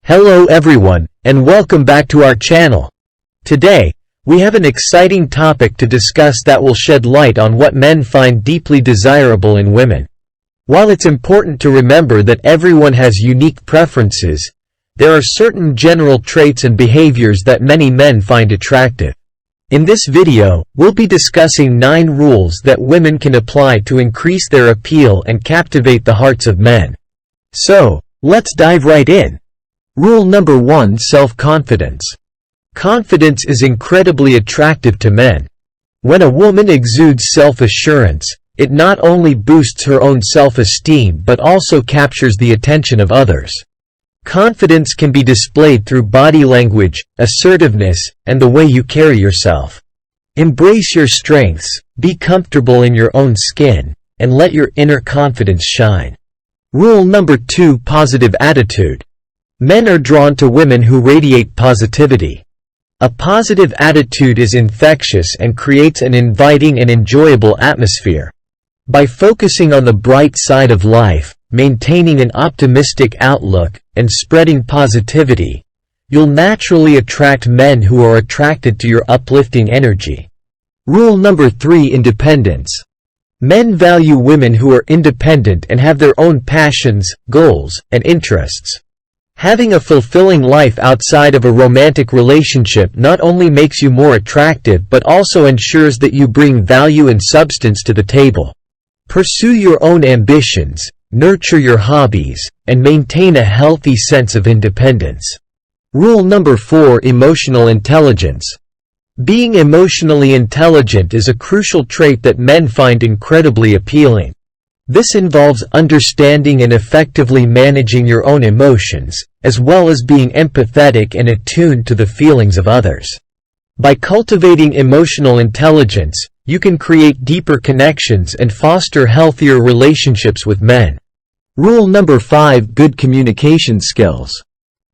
Hello everyone, and welcome back to our channel. Today, we have an exciting topic to discuss that will shed light on what men find deeply desirable in women. While it's important to remember that everyone has unique preferences, there are certain general traits and behaviors that many men find attractive. In this video, we'll be discussing 9 rules that women can apply to increase their appeal and captivate the hearts of men. So, let's dive right in. Rule number 1: self-confidence. Confidence is incredibly attractive to men. When a woman exudes self-assurance, it not only boosts her own self-esteem but also captures the attention of others. Confidence can be displayed through body language, assertiveness, and the way you carry yourself. Embrace your strengths, be comfortable in your own skin, and let your inner confidence shine. Rule number 2: positive attitude. Men are drawn to women who radiate positivity. A positive attitude is infectious and creates an inviting and enjoyable atmosphere. By focusing on the bright side of life, maintaining an optimistic outlook, and spreading positivity, you'll naturally attract men who are attracted to your uplifting energy. Rule number 3: independence. Men value women who are independent and have their own passions, goals, and interests. Having a fulfilling life outside of a romantic relationship not only makes you more attractive but also ensures that you bring value and substance to the table. Pursue your own ambitions, nurture your hobbies, and maintain a healthy sense of independence. Rule number 4: emotional intelligence. Being emotionally intelligent is a crucial trait that men find incredibly appealing. This involves understanding and effectively managing your own emotions, as well as being empathetic and attuned to the feelings of others. By cultivating emotional intelligence, you can create deeper connections and foster healthier relationships with men. Rule number 5: good communication skills.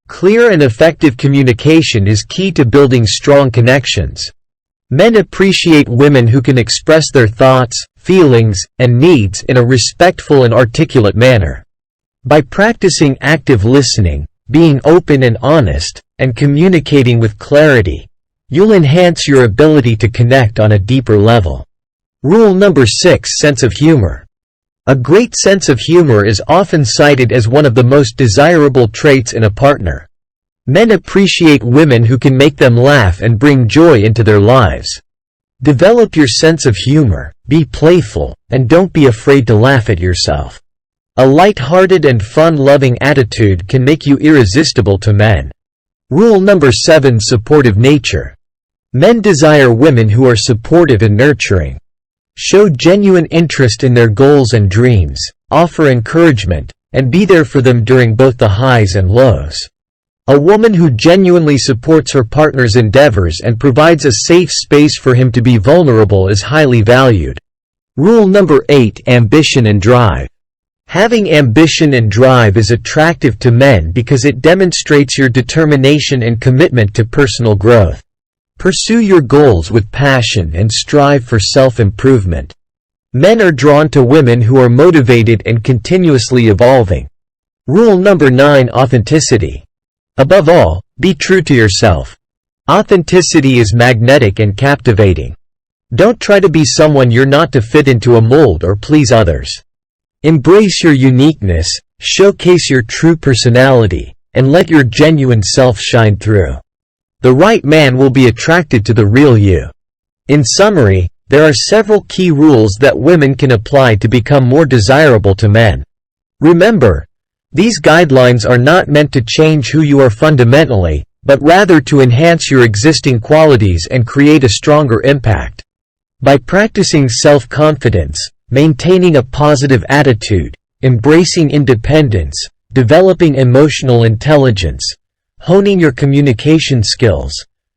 Clear and effective communication is key to building strong connections. Men appreciate women who can express their thoughts, feelings, and needs in a respectful and articulate manner. By practicing active listening, being open and honest, and communicating with clarity, you'll enhance your ability to connect on a deeper level. Rule number 6: sense of humor. A great sense of humor is often cited as one of the most desirable traits in a partner. Men appreciate women who can make them laugh and bring joy into their lives. Develop your sense of humor, be playful, and don't be afraid to laugh at yourself. A light-hearted and fun-loving attitude can make you irresistible to men. Rule number 7: supportive nature. Men desire women who are supportive and nurturing. Show genuine interest in their goals and dreams, offer encouragement, and be there for them during both the highs and lows. A woman who genuinely supports her partner's endeavors and provides a safe space for him to be vulnerable is highly valued. Rule number 8: ambition and drive. Having ambition and drive is attractive to men because it demonstrates your determination and commitment to personal growth. Pursue your goals with passion and strive for self-improvement. Men are drawn to women who are motivated and continuously evolving. Rule number 9: authenticity. Above all, be true to yourself. Authenticity is magnetic and captivating. Don't try to be someone you're not to fit into a mold or please others. Embrace your uniqueness, showcase your true personality, and let your genuine self shine through. The right man will be attracted to the real you. In summary, there are several key rules that women can apply to become more desirable to men. Remember, these guidelines are not meant to change who you are fundamentally, but rather to enhance your existing qualities and create a stronger impact. By practicing self-confidence, maintaining a positive attitude, embracing independence, developing emotional intelligence, honing your communication skills,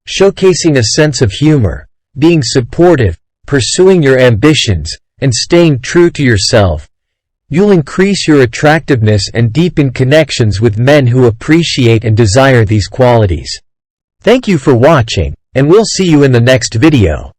showcasing a sense of humor, being supportive, pursuing your ambitions, and staying true to yourself, you'll increase your attractiveness and deepen connections with men who appreciate and desire these qualities. Thank you for watching, and we'll see you in the next video.